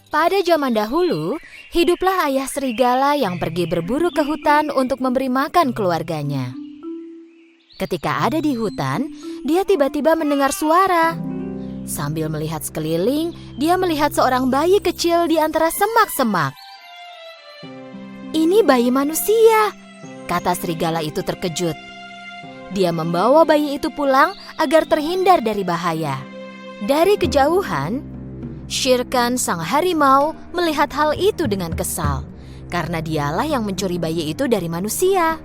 Pada zaman dahulu, hiduplah ayah serigala yang pergi berburu ke hutan untuk memberi makan keluarganya. Ketika ada di hutan, dia tiba-tiba mendengar suara. Sambil melihat sekeliling, dia melihat seorang bayi kecil di antara semak-semak. "Ini bayi manusia," kata serigala itu terkejut. Dia membawa bayi itu pulang agar terhindar dari bahaya. Dari kejauhan, Shere Khan sang harimau melihat hal itu dengan kesal, karena dialah yang mencuri bayi itu dari manusia.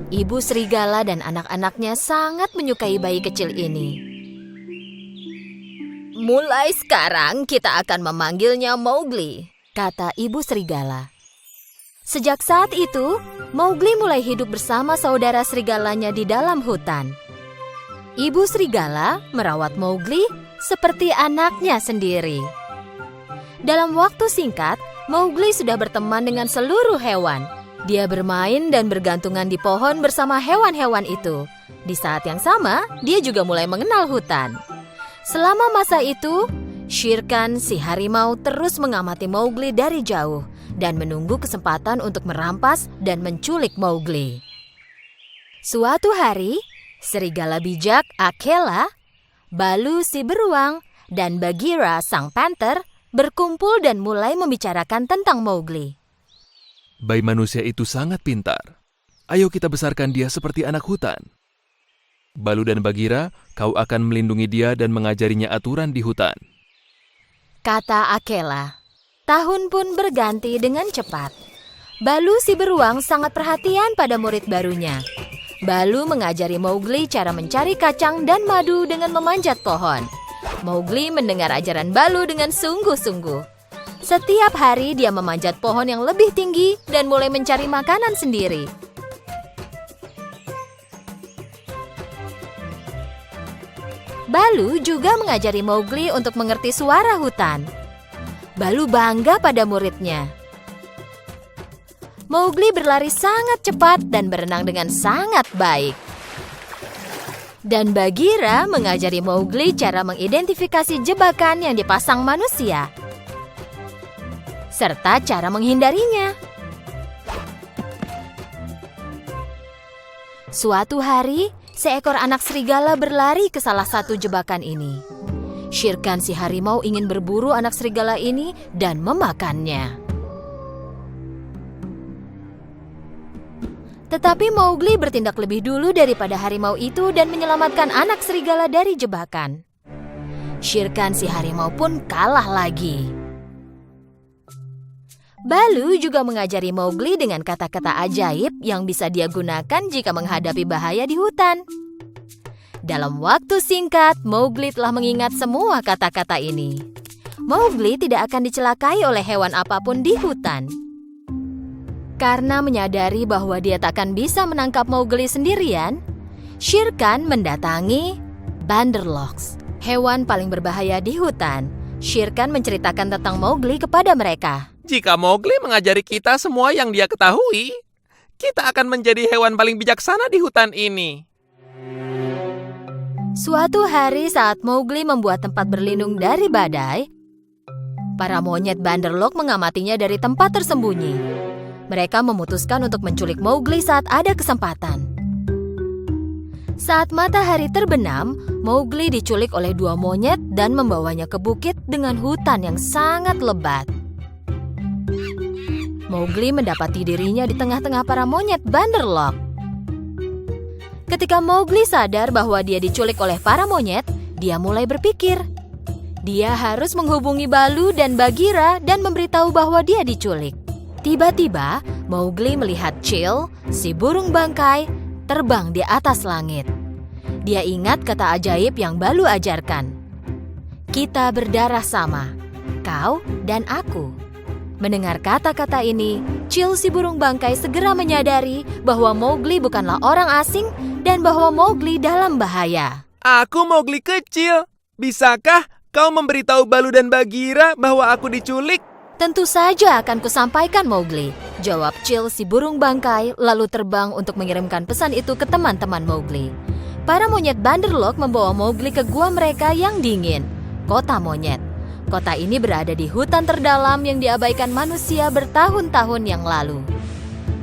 Ibu serigala dan anak-anaknya sangat menyukai bayi kecil ini. "Mulai sekarang kita akan memanggilnya Mowgli," kata ibu serigala. Sejak saat itu, Mowgli mulai hidup bersama saudara serigalanya di dalam hutan. Ibu serigala merawat Mowgli seperti anaknya sendiri. Dalam waktu singkat, Mowgli sudah berteman dengan seluruh hewan. Dia bermain dan bergantungan di pohon bersama hewan-hewan itu. Di saat yang sama, dia juga mulai mengenal hutan. Selama masa itu, Shere Khan si harimau terus mengamati Mowgli dari jauh dan menunggu kesempatan untuk merampas dan menculik Mowgli. Suatu hari, serigala bijak Akela, Balu si beruang, dan Bagheera sang panther berkumpul dan mulai membicarakan tentang Mowgli. Bayi manusia itu sangat pintar. Ayo kita besarkan dia seperti anak hutan. Balu dan Bagheera, kau akan melindungi dia dan mengajarinya aturan di hutan, kata Akela. Tahun pun berganti dengan cepat. Balu si beruang sangat perhatian pada murid barunya. Balu mengajari Mowgli cara mencari kacang dan madu dengan memanjat pohon. Mowgli mendengar ajaran Balu dengan sungguh-sungguh. Setiap hari dia memanjat pohon yang lebih tinggi dan mulai mencari makanan sendiri. Balu juga mengajari Mowgli untuk mengerti suara hutan. Balu bangga pada muridnya. Mowgli berlari sangat cepat dan berenang dengan sangat baik. Dan Bagheera mengajari Mowgli cara mengidentifikasi jebakan yang dipasang manusia, serta cara menghindarinya. Suatu hari, seekor anak serigala berlari ke salah satu jebakan ini. Shere Khan si harimau ingin berburu anak serigala ini dan memakannya. Tetapi Mowgli bertindak lebih dulu daripada harimau itu dan menyelamatkan anak serigala dari jebakan. Shere Khan si harimau pun kalah lagi. Balu juga mengajari Mowgli dengan kata-kata ajaib yang bisa dia gunakan jika menghadapi bahaya di hutan. Dalam waktu singkat, Mowgli telah mengingat semua kata-kata ini. Mowgli tidak akan dicelakai oleh hewan apapun di hutan. Karena menyadari bahwa dia takkan bisa menangkap Mowgli sendirian, Shere Khan mendatangi Banderloks, hewan paling berbahaya di hutan. Shere Khan menceritakan tentang Mowgli kepada mereka. Jika Mowgli mengajari kita semua yang dia ketahui, kita akan menjadi hewan paling bijaksana di hutan ini. Suatu hari saat Mowgli membuat tempat berlindung dari badai, para monyet Banderlok mengamatinya dari tempat tersembunyi. Mereka memutuskan untuk menculik Mowgli saat ada kesempatan. Saat matahari terbenam, Mowgli diculik oleh dua monyet dan membawanya ke bukit dengan hutan yang sangat lebat. Mowgli mendapati dirinya di tengah-tengah para monyet Banderlok. Ketika Mowgli sadar bahwa dia diculik oleh para monyet, dia mulai berpikir. Dia harus menghubungi Balu dan Bagheera dan memberitahu bahwa dia diculik. Tiba-tiba, Mowgli melihat Chil, si burung bangkai, terbang di atas langit. Dia ingat kata ajaib yang Balu ajarkan. Kita berdarah sama, kau dan aku. Mendengar kata-kata ini, Chil si burung bangkai segera menyadari bahwa Mowgli bukanlah orang asing dan bahwa Mowgli dalam bahaya. Aku Mowgli kecil. Bisakah kau memberitahu Balu dan Bagheera bahwa aku diculik? Tentu saja akan kusampaikan Mowgli, jawab Chil si burung bangkai lalu terbang untuk mengirimkan pesan itu ke teman-teman Mowgli. Para monyet Banderlok membawa Mowgli ke gua mereka yang dingin, kota monyet. Kota ini berada di hutan terdalam yang diabaikan manusia bertahun-tahun yang lalu.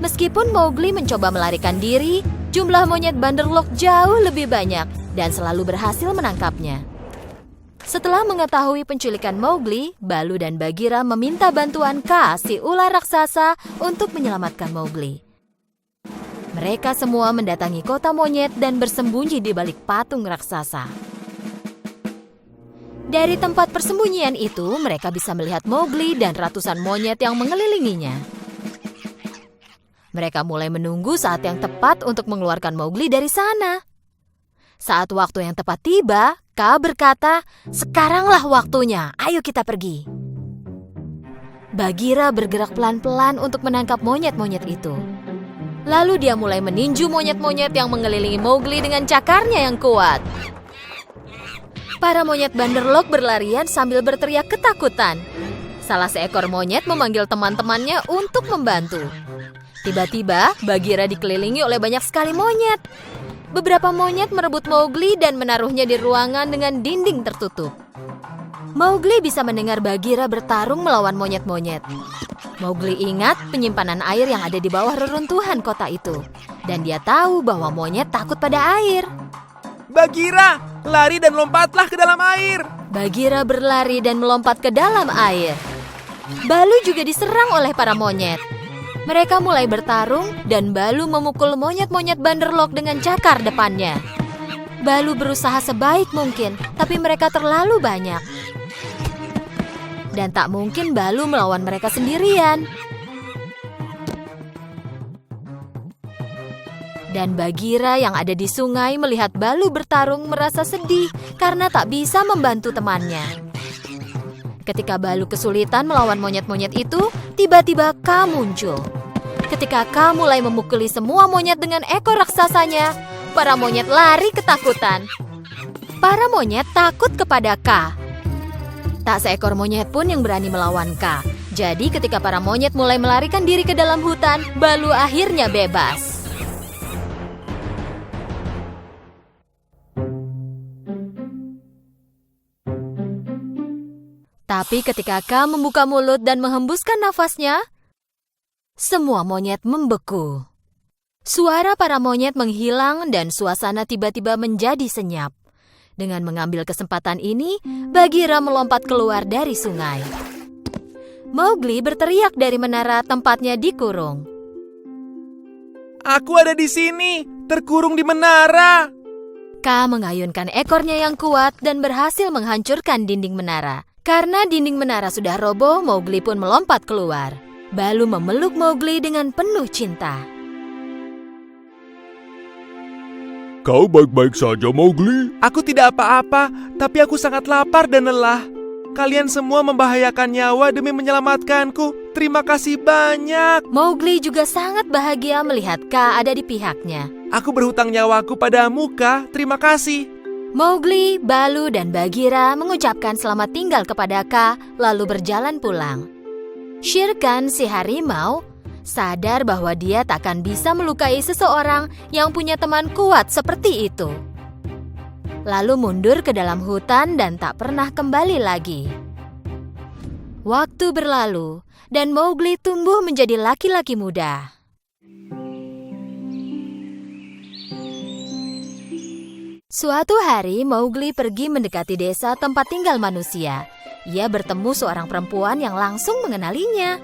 Meskipun Mowgli mencoba melarikan diri, jumlah monyet Banderlock jauh lebih banyak dan selalu berhasil menangkapnya. Setelah mengetahui penculikan Mowgli, Balu dan Bagheera meminta bantuan Kaa, si ular raksasa, untuk menyelamatkan Mowgli. Mereka semua mendatangi kota monyet dan bersembunyi di balik patung raksasa. Dari tempat persembunyian itu, mereka bisa melihat Mowgli dan ratusan monyet yang mengelilinginya. Mereka mulai menunggu saat yang tepat untuk mengeluarkan Mowgli dari sana. Saat waktu yang tepat tiba, Kaa berkata, "Sekaranglah waktunya, ayo kita pergi." Bagheera bergerak pelan-pelan untuk menangkap monyet-monyet itu. Lalu dia mulai meninju monyet-monyet yang mengelilingi Mowgli dengan cakarnya yang kuat. Para monyet Banderlock berlarian sambil berteriak ketakutan. Salah seekor monyet memanggil teman-temannya untuk membantu. Tiba-tiba, Bagheera dikelilingi oleh banyak sekali monyet. Beberapa monyet merebut Mowgli dan menaruhnya di ruangan dengan dinding tertutup. Mowgli bisa mendengar Bagheera bertarung melawan monyet-monyet. Mowgli ingat penyimpanan air yang ada di bawah reruntuhan kota itu. Dan dia tahu bahwa monyet takut pada air. Bagheera, lari dan lompatlah ke dalam air. Bagheera berlari dan melompat ke dalam air. Balu juga diserang oleh para monyet. Mereka mulai bertarung dan Balu memukul monyet-monyet Banderlock dengan cakar depannya. Balu berusaha sebaik mungkin, tapi mereka terlalu banyak. Dan tak mungkin Balu melawan mereka sendirian. Dan Bagheera yang ada di sungai melihat Balu bertarung merasa sedih karena tak bisa membantu temannya. Ketika Balu kesulitan melawan monyet-monyet itu, tiba-tiba Kaa muncul. Ketika Kaa mulai memukuli semua monyet dengan ekor raksasanya, para monyet lari ketakutan. Para monyet takut kepada Kaa. Tak seekor monyet pun yang berani melawan Kaa. Jadi ketika para monyet mulai melarikan diri ke dalam hutan, Balu akhirnya bebas. Tapi ketika Kaa membuka mulut dan menghembuskan nafasnya, semua monyet membeku. Suara para monyet menghilang dan suasana tiba-tiba menjadi senyap. Dengan mengambil kesempatan ini, Bagheera melompat keluar dari sungai. Mowgli berteriak dari menara tempatnya dikurung. Aku ada di sini, terkurung di menara. Kaa mengayunkan ekornya yang kuat dan berhasil menghancurkan dinding menara. Karena dinding menara sudah roboh, Mowgli pun melompat keluar. Balu memeluk Mowgli dengan penuh cinta. Kau baik-baik saja, Mowgli? Aku tidak apa-apa, tapi aku sangat lapar dan lelah. Kalian semua membahayakan nyawa demi menyelamatkanku. Terima kasih banyak. Mowgli juga sangat bahagia melihat Kaa ada di pihaknya. Aku berhutang nyawaku padamu, Kaa. Terima kasih. Mowgli, Balu, dan Bagheera mengucapkan selamat tinggal kepada Kaa, lalu berjalan pulang. Shere Khan, si harimau, sadar bahwa dia takkan bisa melukai seseorang yang punya teman kuat seperti itu. Lalu mundur ke dalam hutan dan tak pernah kembali lagi. Waktu berlalu, dan Mowgli tumbuh menjadi laki-laki muda. Suatu hari, Mowgli pergi mendekati desa tempat tinggal manusia. Ia bertemu seorang perempuan yang langsung mengenalinya.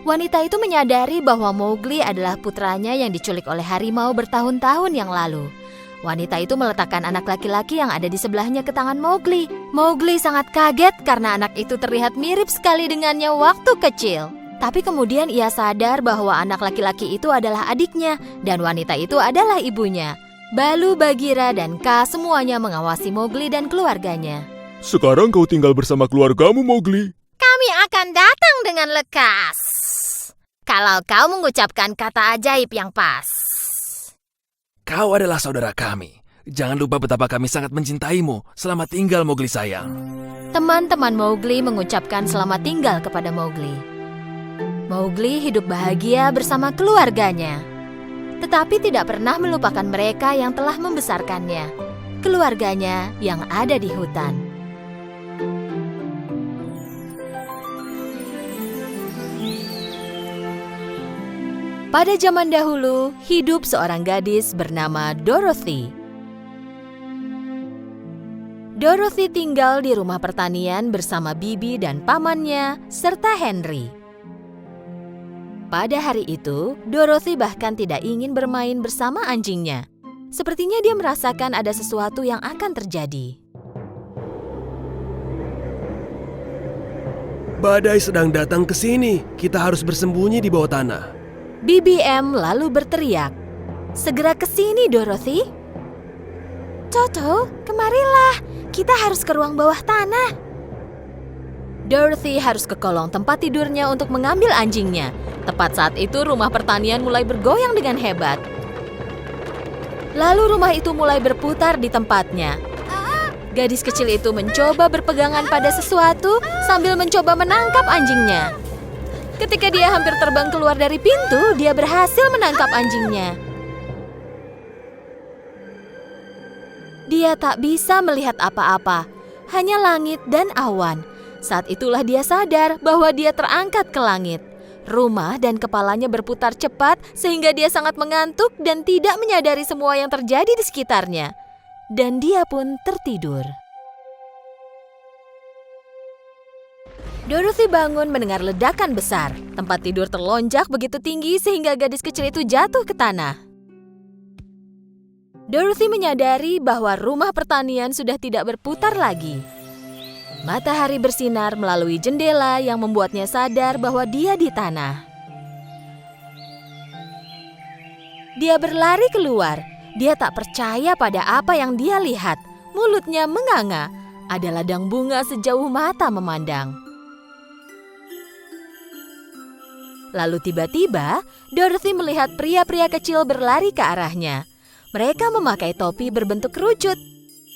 Wanita itu menyadari bahwa Mowgli adalah putranya yang diculik oleh harimau bertahun-tahun yang lalu. Wanita itu meletakkan anak laki-laki yang ada di sebelahnya ke tangan Mowgli. Mowgli sangat kaget karena anak itu terlihat mirip sekali dengannya waktu kecil. Tapi kemudian ia sadar bahwa anak laki-laki itu adalah adiknya dan wanita itu adalah ibunya. Balu, Bagheera, dan Kaa semuanya mengawasi Mowgli dan keluarganya. Sekarang kau tinggal bersama keluargamu, Mowgli. Kami akan datang dengan lekas. Kalau kau mengucapkan kata ajaib yang pas. Kau adalah saudara kami. Jangan lupa betapa kami sangat mencintaimu. Selamat tinggal, Mowgli sayang. Teman-teman Mowgli mengucapkan selamat tinggal kepada Mowgli. Mowgli hidup bahagia bersama keluarganya. Tetapi tidak pernah melupakan mereka yang telah membesarkannya, keluarganya yang ada di hutan. Pada zaman dahulu, hidup seorang gadis bernama Dorothy. Dorothy tinggal di rumah pertanian bersama bibi dan pamannya, serta Henry. Pada hari itu, Dorothy bahkan tidak ingin bermain bersama anjingnya. Sepertinya dia merasakan ada sesuatu yang akan terjadi. Badai sedang datang ke sini. Kita harus bersembunyi di bawah tanah. BBM lalu berteriak, "Segera ke sini, Dorothy!" "Toto, kemarilah. Kita harus ke ruang bawah tanah." Dorothy harus ke kolong tempat tidurnya untuk mengambil anjingnya. Tepat saat itu rumah pertanian mulai bergoyang dengan hebat. Lalu rumah itu mulai berputar di tempatnya. Gadis kecil itu mencoba berpegangan pada sesuatu sambil mencoba menangkap anjingnya. Ketika dia hampir terbang keluar dari pintu, dia berhasil menangkap anjingnya. Dia tak bisa melihat apa-apa, hanya langit dan awan. Saat itulah dia sadar bahwa dia terangkat ke langit. Rumah dan kepalanya berputar cepat sehingga dia sangat mengantuk dan tidak menyadari semua yang terjadi di sekitarnya. Dan dia pun tertidur. Dorothy bangun mendengar ledakan besar. Tempat tidur terlonjak begitu tinggi sehingga gadis kecil itu jatuh ke tanah. Dorothy menyadari bahwa rumah pertanian sudah tidak berputar lagi. Matahari bersinar melalui jendela yang membuatnya sadar bahwa dia di tanah. Dia berlari keluar. Dia tak percaya pada apa yang dia lihat. Mulutnya menganga. Ada ladang bunga sejauh mata memandang. Lalu tiba-tiba, Dorothy melihat pria-pria kecil berlari ke arahnya. Mereka memakai topi berbentuk kerucut,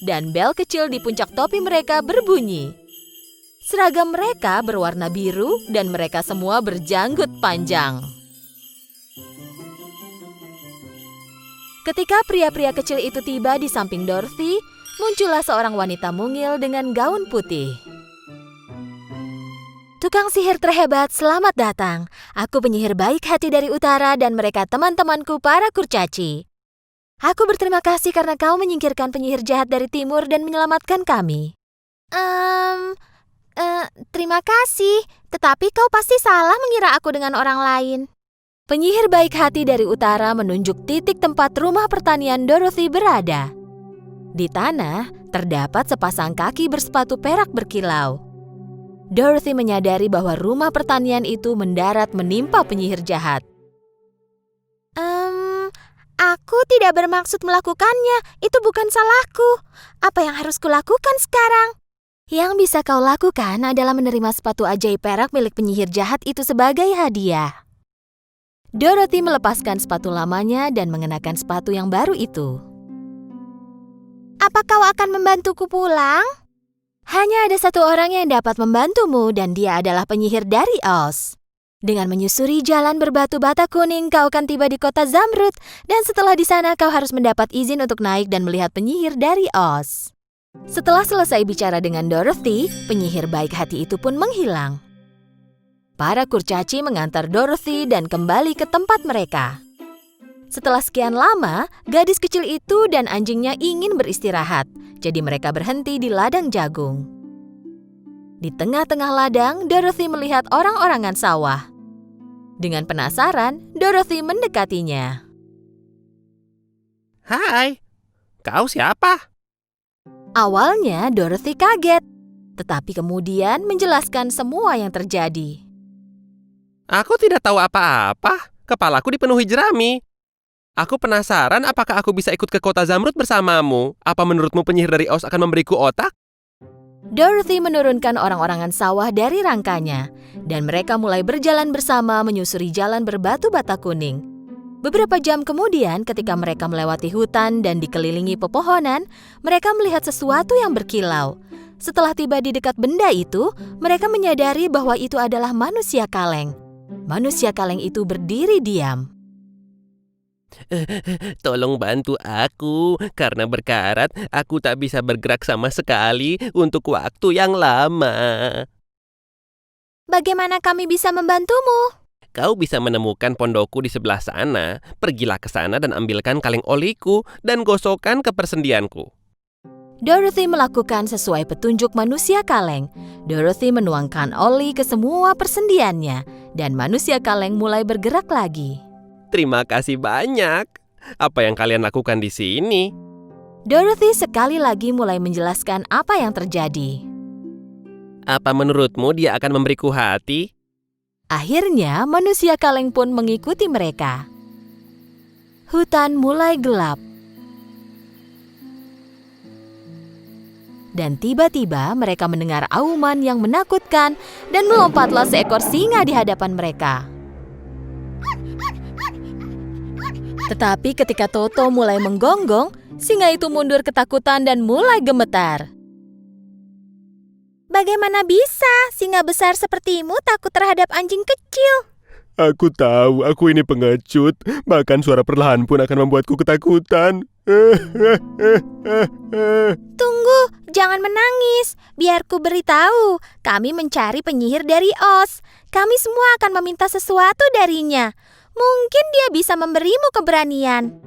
dan bel kecil di puncak topi mereka berbunyi. Seragam mereka berwarna biru dan mereka semua berjanggut panjang. Ketika pria-pria kecil itu tiba di samping Dorothy, muncullah seorang wanita mungil dengan gaun putih. "Tukang sihir terhebat, selamat datang. Aku penyihir baik hati dari utara dan mereka teman-temanku para kurcaci. Aku berterima kasih karena kau menyingkirkan penyihir jahat dari timur dan menyelamatkan kami." Terima kasih, tetapi kau pasti salah mengira aku dengan orang lain." Penyihir baik hati dari utara menunjuk titik tempat rumah pertanian Dorothy berada. Di tanah, terdapat sepasang kaki bersepatu perak berkilau. Dorothy menyadari bahwa rumah pertanian itu mendarat menimpa penyihir jahat. Aku tidak bermaksud melakukannya. Itu bukan salahku. Apa yang harus kulakukan sekarang?" "Yang bisa kau lakukan adalah menerima sepatu ajaib perak milik penyihir jahat itu sebagai hadiah." Dorothy melepaskan sepatu lamanya dan mengenakan sepatu yang baru itu. "Apa kau akan membantuku pulang?" "Hanya ada satu orang yang dapat membantumu dan dia adalah penyihir dari Oz. Dengan menyusuri jalan berbatu bata kuning, kau akan tiba di kota Zamrud. Dan setelah di sana, kau harus mendapat izin untuk naik dan melihat penyihir dari Oz." Setelah selesai bicara dengan Dorothy, penyihir baik hati itu pun menghilang. Para kurcaci mengantar Dorothy dan kembali ke tempat mereka. Setelah sekian lama, gadis kecil itu dan anjingnya ingin beristirahat. Jadi mereka berhenti di ladang jagung. Di tengah-tengah ladang, Dorothy melihat orang-orangan sawah. Dengan penasaran, Dorothy mendekatinya. Hai, kau siapa? Awalnya Dorothy kaget, tetapi kemudian menjelaskan semua yang terjadi. Aku tidak tahu apa-apa. Kepalaku dipenuhi jerami. Aku penasaran apakah aku bisa ikut ke kota Zamrud bersamamu. Apa menurutmu penyihir dari Oz akan memberiku otak? Dorothy menurunkan orang-orangan sawah dari rangkanya, dan mereka mulai berjalan bersama menyusuri jalan berbatu bata kuning. Beberapa jam kemudian, ketika mereka melewati hutan dan dikelilingi pepohonan, mereka melihat sesuatu yang berkilau. Setelah tiba di dekat benda itu, mereka menyadari bahwa itu adalah manusia kaleng. Manusia kaleng itu berdiri diam. Tolong bantu aku, karena berkarat aku tak bisa bergerak sama sekali untuk waktu yang lama. Bagaimana kami bisa membantumu? kau bisa menemukan pondokku di sebelah sana, pergilah ke sana dan ambilkan kaleng oliku dan gosokkan ke persendianku. Dorothy melakukan sesuai petunjuk manusia kaleng. Dorothy menuangkan oli ke semua persendiannya, dan manusia kaleng mulai bergerak lagi. Terima kasih banyak. Apa yang kalian lakukan di sini? Dorothy sekali lagi mulai menjelaskan apa yang terjadi. Apa menurutmu dia akan memberiku hati? Akhirnya, manusia kaleng pun mengikuti mereka. Hutan mulai gelap. Dan tiba-tiba mereka mendengar auman yang menakutkan dan melompatlah seekor singa di hadapan mereka. Tetapi ketika Toto mulai menggonggong, singa itu mundur ketakutan dan mulai gemetar. Bagaimana bisa singa besar sepertimu takut terhadap anjing kecil? Aku tahu, aku ini pengecut. Bahkan suara perlahan pun akan membuatku ketakutan. Tunggu, jangan menangis. Biar ku beritahu, kami mencari penyihir dari Oz. Kami semua akan meminta sesuatu darinya. Mungkin dia bisa memberimu keberanian.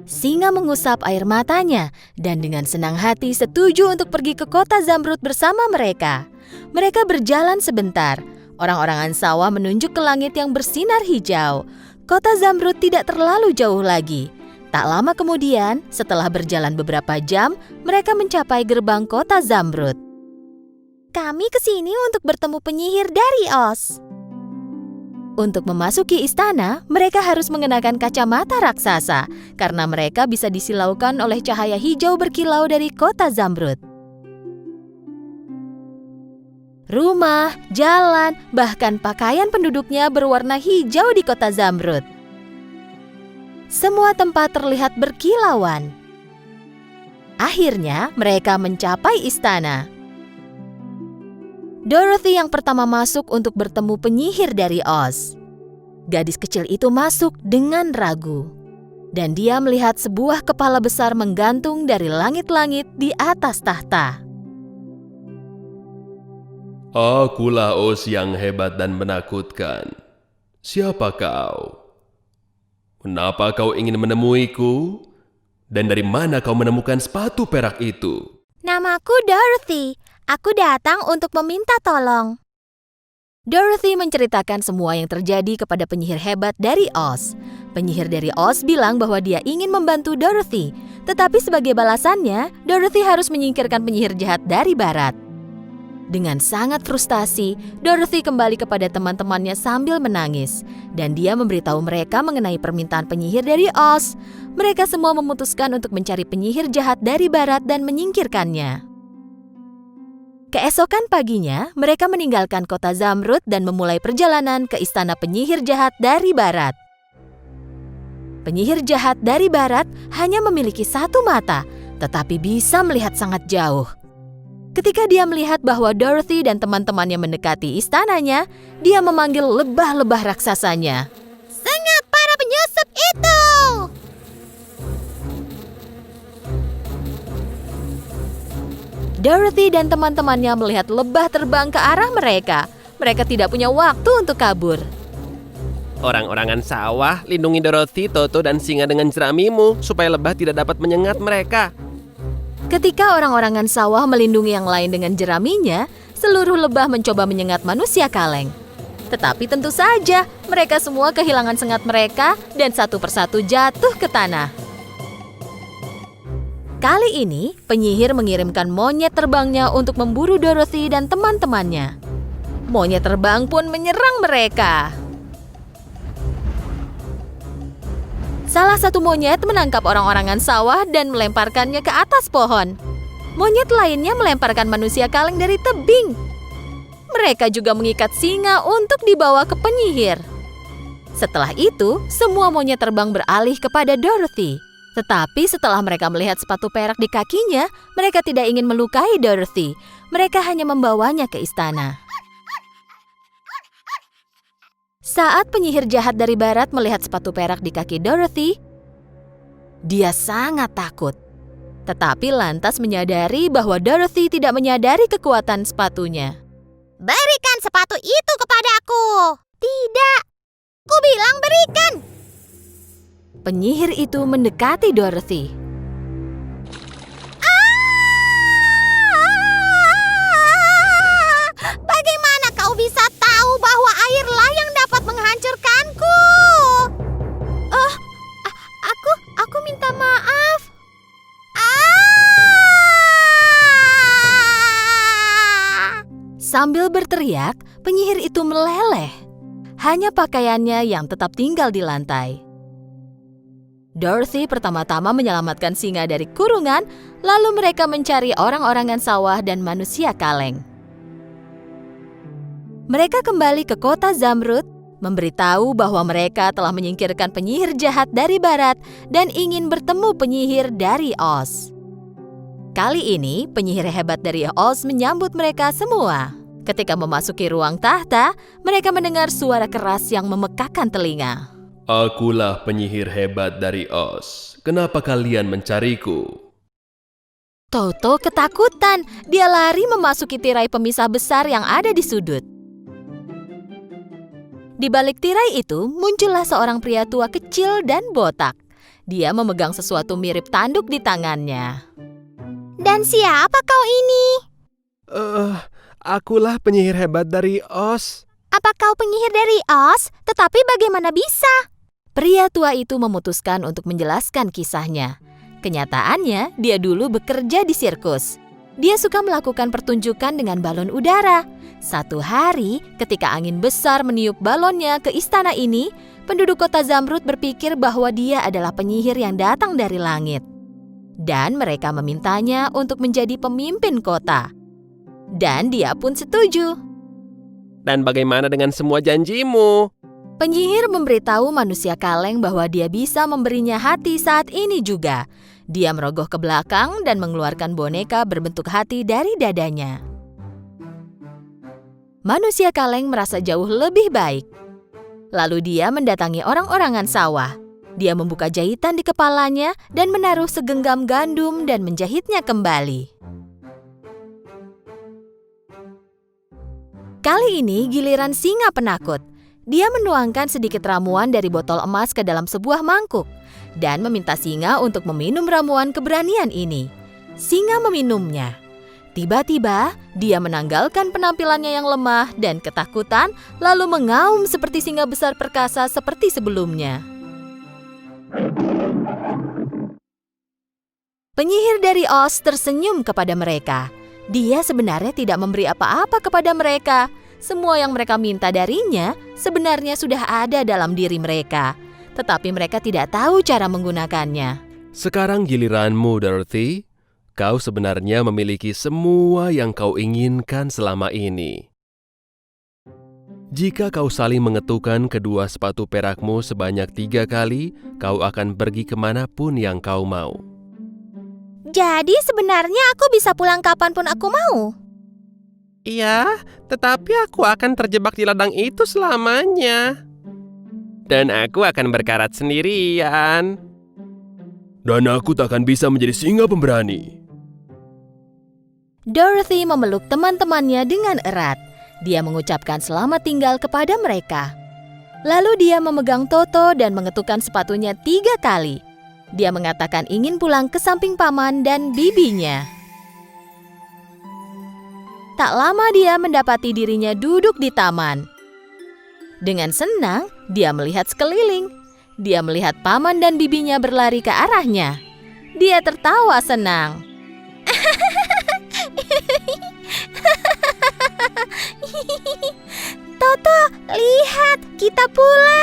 Singa mengusap air matanya dan dengan senang hati setuju untuk pergi ke kota Zamrud bersama mereka. Mereka berjalan sebentar. Orang-orangan sawah menunjuk ke langit yang bersinar hijau. Kota Zamrud tidak terlalu jauh lagi. Tak lama kemudian, setelah berjalan beberapa jam, mereka mencapai gerbang kota Zamrud. Kami ke sini untuk bertemu penyihir dari Oz. Untuk memasuki istana, mereka harus mengenakan kacamata raksasa karena mereka bisa disilaukan oleh cahaya hijau berkilau dari kota Zamrud. Rumah, jalan, bahkan pakaian penduduknya berwarna hijau di kota Zamrud. Semua tempat terlihat berkilauan. Akhirnya, mereka mencapai istana. Dorothy yang pertama masuk untuk bertemu penyihir dari Oz. Gadis kecil itu masuk dengan ragu. Dan dia melihat sebuah kepala besar menggantung dari langit-langit di atas tahta. Akulah Oz yang hebat dan menakutkan. Siapa kau? Kenapa kau ingin menemuiku? Dan dari mana kau menemukan sepatu perak itu? Namaku Dorothy. Aku datang untuk meminta tolong. Dorothy menceritakan semua yang terjadi kepada penyihir hebat dari Oz. Penyihir dari Oz bilang bahwa dia ingin membantu Dorothy. Tetapi sebagai balasannya, Dorothy harus menyingkirkan penyihir jahat dari barat. Dengan sangat frustasi, Dorothy kembali kepada teman-temannya sambil menangis. Dan dia memberitahu mereka mengenai permintaan penyihir dari Oz. Mereka semua memutuskan untuk mencari penyihir jahat dari barat dan menyingkirkannya. Keesokan paginya, mereka meninggalkan kota Zamrud dan memulai perjalanan ke istana penyihir jahat dari barat. Penyihir jahat dari barat hanya memiliki satu mata, tetapi bisa melihat sangat jauh. Ketika dia melihat bahwa Dorothy dan teman-temannya mendekati istananya, dia memanggil lebah-lebah raksasanya. Sengat para penyusup itu! Dorothy dan teman-temannya melihat lebah terbang ke arah mereka. Mereka tidak punya waktu untuk kabur. Orang-orangan sawah, lindungi Dorothy, Toto, dan singa dengan jeramimu supaya lebah tidak dapat menyengat mereka. Ketika orang-orangan sawah melindungi yang lain dengan jeraminya, seluruh lebah mencoba menyengat manusia kaleng. Tetapi tentu saja, mereka semua kehilangan sengat mereka dan satu persatu jatuh ke tanah. Kali ini, penyihir mengirimkan monyet terbangnya untuk memburu Dorothy dan teman-temannya. Monyet terbang pun menyerang mereka. Salah satu monyet menangkap orang-orangan sawah dan melemparkannya ke atas pohon. Monyet lainnya melemparkan manusia kaleng dari tebing. Mereka juga mengikat singa untuk dibawa ke penyihir. Setelah itu, semua monyet terbang beralih kepada Dorothy. Tetapi setelah mereka melihat sepatu perak di kakinya, mereka tidak ingin melukai Dorothy. Mereka hanya membawanya ke istana. Saat penyihir jahat dari barat melihat sepatu perak di kaki Dorothy, dia sangat takut. Tetapi lantas menyadari bahwa Dorothy tidak menyadari kekuatan sepatunya. Berikan sepatu itu kepadaku. Tidak, Kubilang berikan! Penyihir itu mendekati Dorothy. Bagaimana kau bisa tahu bahwa airlah yang dapat menghancurkanku? Oh, aku minta maaf. Sambil berteriak, penyihir itu meleleh. Hanya pakaiannya yang tetap tinggal di lantai. Dorothy pertama-tama menyelamatkan singa dari kurungan, lalu mereka mencari orang-orangan sawah dan manusia kaleng. Mereka kembali ke kota Zamrud, memberitahu bahwa mereka telah menyingkirkan penyihir jahat dari barat dan ingin bertemu penyihir dari Oz. Kali ini, penyihir hebat dari Oz menyambut mereka semua. Ketika memasuki ruang tahta, mereka mendengar suara keras yang memekakan telinga. Akulah penyihir hebat dari Oz. Kenapa kalian mencariku? Toto ketakutan. Dia lari memasuki tirai pemisah besar yang ada di sudut. Di balik tirai itu, muncullah seorang pria tua kecil dan botak. Dia memegang sesuatu mirip tanduk di tangannya. Dan siapa kau ini? Akulah penyihir hebat dari Oz. Apa kau penyihir dari Oz? Tetapi bagaimana bisa? Pria tua itu memutuskan untuk menjelaskan kisahnya. Kenyataannya, dia dulu bekerja di sirkus. Dia suka melakukan pertunjukan dengan balon udara. Satu hari, ketika angin besar meniup balonnya ke istana ini, penduduk kota Zamrud berpikir bahwa dia adalah penyihir yang datang dari langit. Dan mereka memintanya untuk menjadi pemimpin kota. Dan dia pun setuju. Dan bagaimana dengan semua janjimu? Penyihir memberitahu manusia kaleng bahwa dia bisa memberinya hati saat ini juga. Dia merogoh ke belakang dan mengeluarkan boneka berbentuk hati dari dadanya. Manusia kaleng merasa jauh lebih baik. Lalu dia mendatangi orang-orangan sawah. Dia membuka jahitan di kepalanya dan menaruh segenggam gandum dan menjahitnya kembali. Kali ini giliran singa penakut. Dia menuangkan sedikit ramuan dari botol emas ke dalam sebuah mangkuk dan meminta singa untuk meminum ramuan keberanian ini. Singa meminumnya. Tiba-tiba, dia menanggalkan penampilannya yang lemah dan ketakutan, lalu mengaum seperti singa besar perkasa seperti sebelumnya. Penyihir dari Oz tersenyum kepada mereka. Dia sebenarnya tidak memberi apa-apa kepada mereka. Semua yang mereka minta darinya sebenarnya sudah ada dalam diri mereka, tetapi mereka tidak tahu cara menggunakannya. Sekarang giliranmu, Dorothy. Kau sebenarnya memiliki semua yang kau inginkan selama ini. Jika kau saling mengetukkan kedua sepatu perakmu sebanyak 3 kali, kau akan pergi kemanapun yang kau mau. Jadi sebenarnya aku bisa pulang kapanpun aku mau? Iya, tetapi aku akan terjebak di ladang itu selamanya. Dan aku akan berkarat sendirian. Dan aku tak akan bisa menjadi singa pemberani. Dorothy memeluk teman-temannya dengan erat. Dia mengucapkan selamat tinggal kepada mereka. Lalu dia memegang Toto dan mengetukkan sepatunya 3 kali. Dia mengatakan ingin pulang ke samping paman dan bibinya. Tak lama dia mendapati dirinya duduk di taman. Dengan senang, dia melihat sekeliling. Dia melihat paman dan bibinya berlari ke arahnya. Dia tertawa senang. Toto, lihat, kita pulang.